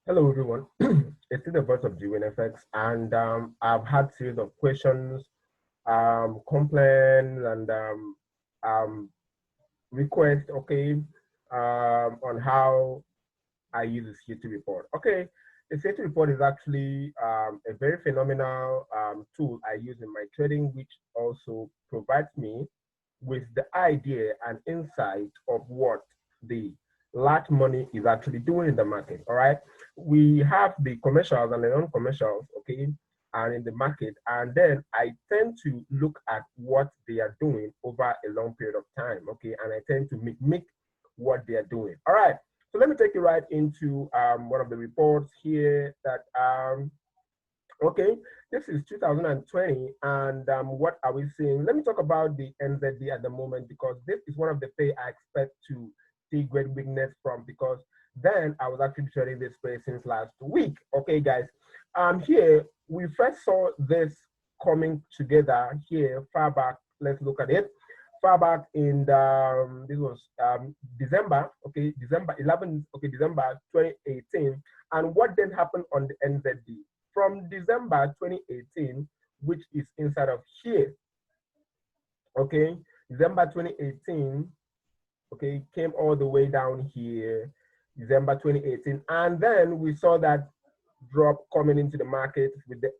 Hello, everyone. It's still the voice of GWNFX, and I've had series of questions, complaints, and um, requests. Okay, on how I use the COT report. Okay, the COT report is actually a very phenomenal tool I use in my trading, which also provides me with the idea and insight of what the large money is actually doing in the market. All right, we have the commercials and the non-commercials, okay, and in the market, and then I tend to look at what they are doing over a long period of time, okay, and I tend to mimic what they are doing. All right, so let me take you right into one of the reports here that okay, this is 2020, and what are we seeing? Let me talk about the NZD at the moment, because this is one of the pay I expect to see great weakness from, because then I was actually trading this space since last week. Okay, guys, here we first saw this coming together here far back. Let's look at it. Far back in the, this was December, okay, December 11th, okay, December 2018. And what then happened on the NZD? From December 2018, which is inside of here, okay, December 2018, okay, came all the way down here, December 2018, and then we saw that drop coming into the market with the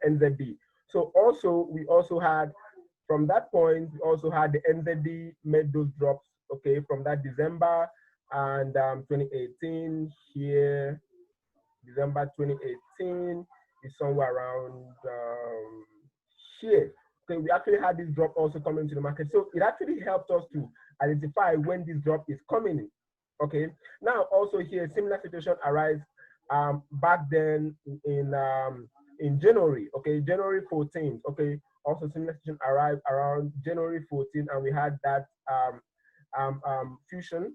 NZD. So also, we also had, from that point, we also had the NZD made those drops, okay, from that December and 2018 here, December 2018 is somewhere around here. Okay, we actually had this drop also coming to the market. So it actually helped us to identify when this drop is coming in. Okay, now also here, similar situation arise back then in January, okay, January 14th, okay, also similar situation arrived around January 14th, and we had that fusion,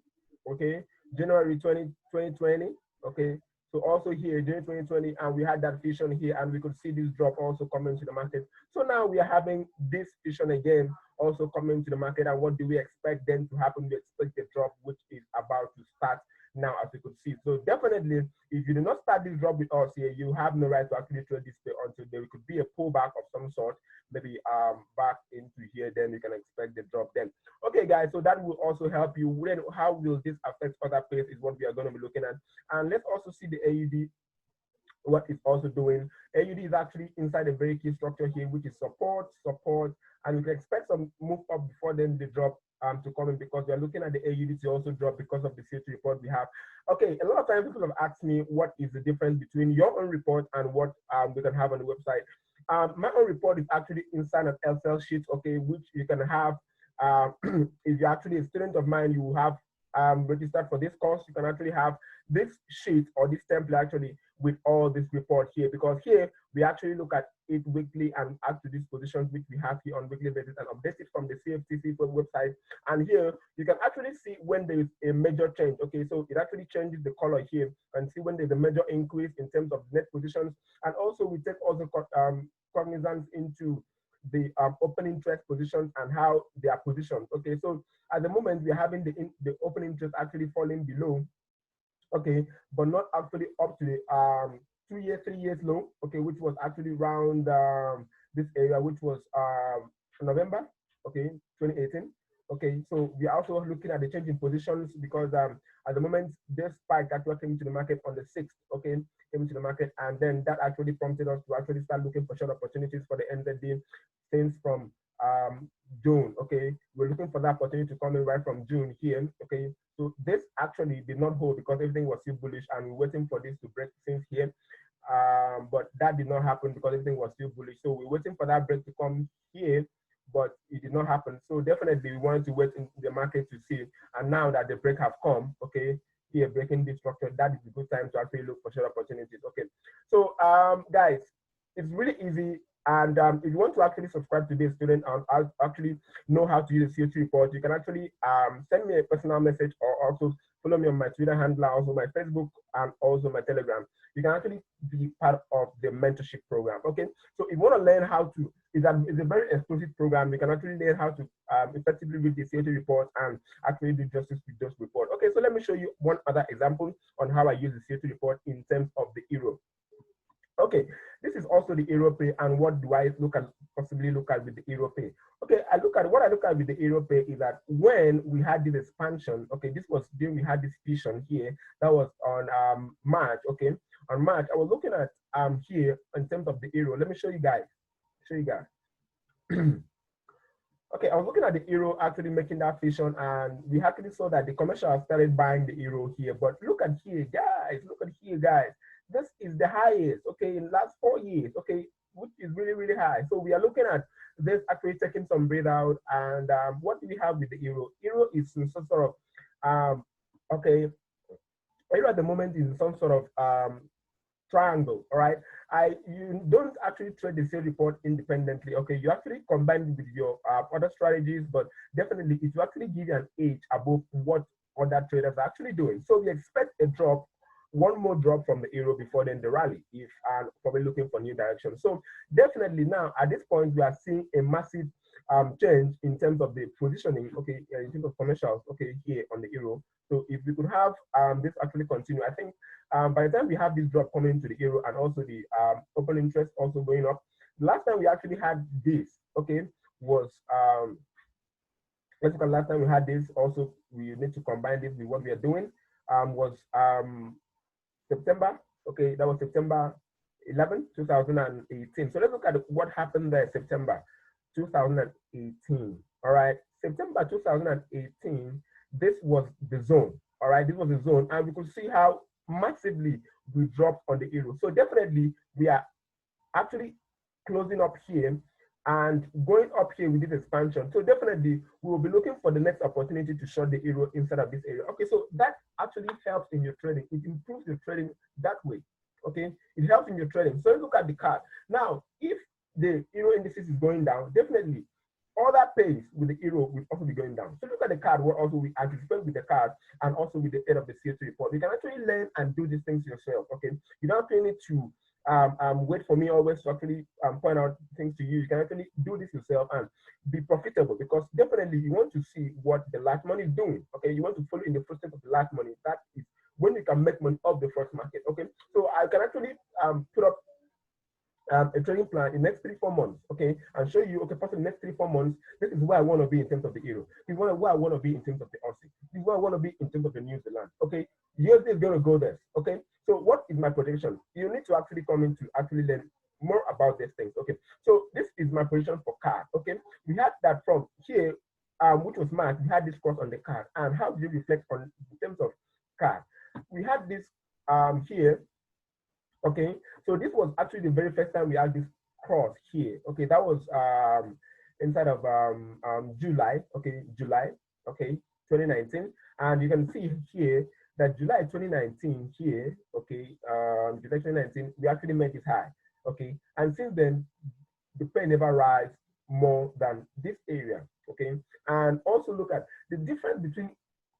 okay, January 2020, okay, so also here, June 2020, and we had that fusion here, and we could see this drop also coming to the market. So now we are having this fusion again also coming to the market. And what do we expect then to happen? We expect the drop, which is about to start now, as we could see. So definitely, if you do not start this drop with us here, you have no right to actually trade this play until there could be a pullback of some sort, maybe back into here. Then you can expect the drop then. Okay, guys, so that will also help you. When, how will this affect other plays is what we are going to be looking at. And let's also see the AUD, what it's also doing. AUD is actually inside a very key structure here, which is support, and you can expect some move up before then the drop to come in, because we are looking at the AUD to also drop because of the COT report we have. Okay, a lot of times people have asked me what is the difference between your own report and what we can have on the website. My own report is actually inside an Excel sheet, okay, which you can have. If you're actually a student of mine, you have registered for this course, you can actually have this sheet or this template actually with all this report here, because here we actually look at it weekly and add to these positions which we have here on weekly basis and update it from the CFTC website. And here you can actually see when there is a major change. Okay, so it actually changes the color here and see when there's a major increase in terms of net positions. And also we take also cognizance into the open interest positions and how they are positioned. Okay, so at the moment we're having the open interest actually falling below, okay, but not actually up to the 2 years, 3 years low, okay, which was actually around this area, which was November, okay, 2018. Okay, so we're also looking at the change in positions, because at the moment this spike actually came to the market on the 6th, okay, came to the market, and then that actually prompted us to actually start looking for short opportunities for the NZD since from June. Okay, we're looking for that opportunity to come in right from June here. Okay, so this actually did not hold because everything was still bullish, and we're waiting for this to break since here. But that did not happen because everything was still bullish. So we're waiting for that break to come here, but it did not happen. So definitely we wanted to wait in the market to see. And now that the break have come, okay, here breaking this structure, that is a good time to actually look for short opportunities. Okay, so guys, it's really easy. And if you want to actually subscribe to this student and actually know how to use the COT report, you can actually send me a personal message or also follow me on my Twitter handle, also my Facebook, and also my Telegram. You can actually be part of the mentorship program. Okay, so if you want to learn how to, it's a very exclusive program. You can actually learn how to effectively read the COT report and actually do justice with those reports. Okay, so let me show you one other example on how I use the COT report in terms of the euro. Okay, this is also the euro pay, and what do I possibly look at with the euro pay? Okay, what I look at with the euro pay is that when we had this expansion, okay, this was during we had this vision here, that was on March. Okay, on March, I was looking at here in terms of the euro. Let me show you guys. Okay, I was looking at the euro actually making that vision, and we actually saw that the commercial started buying the euro here. But look at here, guys. Look at here, guys. This is the highest, okay, in the last 4 years, okay, which is really, really high. So we are looking at this actually taking some breathout. And what do we have with the euro? Euro is in some sort of, okay, euro at the moment is in some sort of triangle. All right, you don't actually trade the sales report independently. Okay, you actually combine it with your other strategies, but definitely it will actually give you an edge above what other traders are actually doing. So we expect a drop, one more drop from the euro before then the rally, if probably looking for new direction. So definitely now at this point we are seeing a massive change in terms of the positioning, okay, in terms of commercials, okay, here on the euro. So if we could have this actually continue, I think by the time we have this drop coming into the euro and also the open interest also going up, the last time we actually had this, okay, was let's look at last time we had this. Also, we need to combine this with what we are doing. Was September, okay, that was September 11, 2018. So let's look at what happened there, September 2018. All right, September 2018, this was the zone. All right, this was the zone, and we could see how massively we dropped on the euro. So definitely we are actually closing up here and going up here with this expansion. So definitely we will be looking for the next opportunity to short the euro inside of this area. Okay, so that actually helps in your trading. It improves your trading that way. Okay, it helps in your trading. So look at the card. Now, if the euro indices is going down, definitely other pays with the euro will also be going down. So look at the card where also we anticipate with the card and also with the head of the COT report. You can actually learn and do these things yourself. Okay, you don't actually need to wait for me always to actually point out things to you. You can actually do this yourself and be profitable, because definitely you want to see what the large money is doing. Okay, you want to follow in the footsteps of the large money. That is when you can make money off the first market. Okay, so I can actually put up a trading plan in the next 3-4 months, okay, and show you, okay, for the next 3-4 months, this is where I want to be in terms of the euro. This is where I want to be in terms of the Aussie. This is where I want to be in terms of the New Zealand, okay. USD is going to go there, okay. So what is my prediction? You need to actually come in to actually learn more about these things, okay. So this is my position for card, okay. We had that from here, which was March. We had this cross on the card, and how do you reflect on in terms of card? We had this here. Okay, so this was actually the very first time we had this cross here. Okay, that was inside of July. Okay, July. Okay, 2019, and you can see here that July 2019 here. Okay, July 2019, we actually made this high. Okay, and since then the pay never rise more than this area. Okay, and also look at the difference between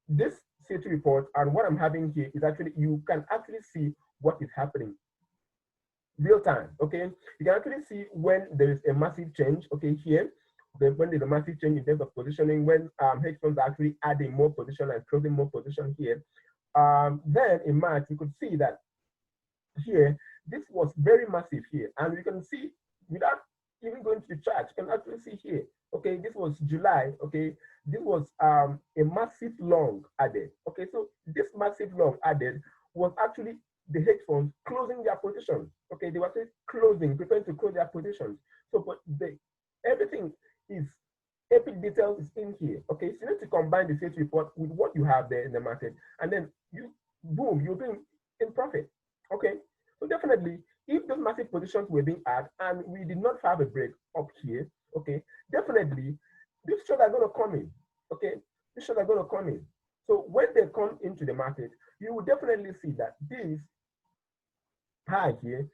this COT report and what I'm having here is actually you can actually see what is happening real time. Okay, you can actually see when there is a massive change. Okay, here when there's a massive change in terms of positioning, when hedge funds are actually adding more position and closing more position here. Then in March we could see that here this was very massive here, and we can see without even going to the chart, you can actually see here. Okay, this was July. Okay, this was a massive long added. Okay, so this massive long added was actually the hedge funds closing their positions. Okay, they were closing, preparing to close their positions. So, but everything is epic details is in here. Okay, so you need to combine the COT report with what you have there in the market, and then you boom, you'll be in profit. Okay, so definitely, if those massive positions were being added and we did not have a break up here, okay, definitely these shares are going to come in. Okay, these shares are going to come in. So when they come into the market, you will definitely see that this high here,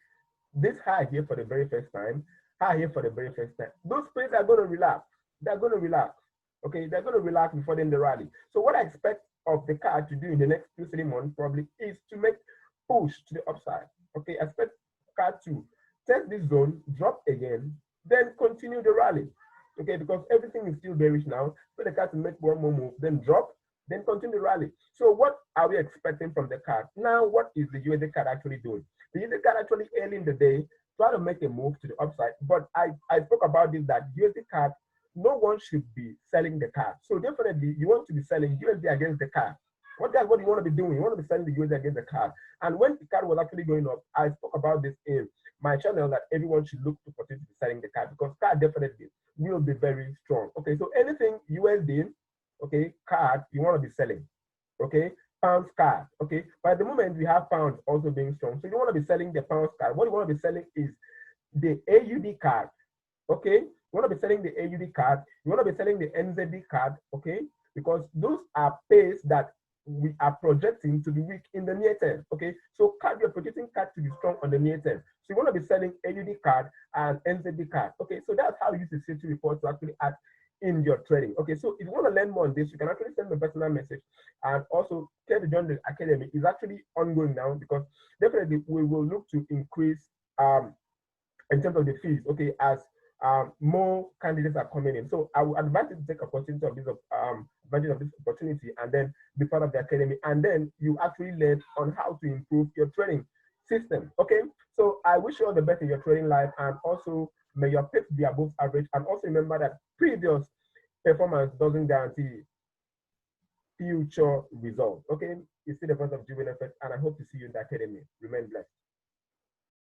this high here for the very first time, high here for the very first time, those places are going to relax. They're going to relax. Okay, they're going to relax before then the rally. So what I expect of the card to do in the next 2-3 months probably is to make push to the upside. Okay, expect card to test this zone, drop again, then continue the rally. Okay, because everything is still bearish now. So the card to make one more move, then drop, then continue the rally. So what are we expecting from the card? Now, what is the USD card actually doing? The USD card actually early in the day try to make a move to the upside. But I spoke about this, that USD card, no one should be selling the card. So definitely you want to be selling USD against the card. That's what you want to be doing. You want to be selling the USD against the card. And when the card was actually going up, I spoke about this in my channel that everyone should look to continue selling the card, because card definitely will be very strong. Okay, so anything USD, okay, card, you want to be selling. Okay, pounds card. Okay, but at the moment we have pounds also being strong, so you want to be selling the pounds card. What you want to be selling is the AUD card. Okay, you want to be selling the AUD card, you want to be selling the NZD card. Okay, because those are pairs that we are projecting to be weak in the near term. Okay, so card, you're projecting card to be strong on the near term, so you want to be selling AUD card and NZD card. Okay, so that's how you use the COT report to actually add in your trading. Okay, so if you want to learn more on this, you can actually send me a personal message. And also, care to join the academy is actually ongoing now, because definitely we will look to increase in terms of the fees. Okay, as more candidates are coming in. So I would advise you to take opportunity of this advantage of this opportunity, and then be part of the academy, and then you actually learn on how to improve your trading system. Okay, so I wish you all the best in your trading life, and also may your picks be above average. And also remember that previous performance doesn't guarantee future results. Okay, it's still the voice of Jubilee Effect, and I hope to see you in the academy. Remain blessed.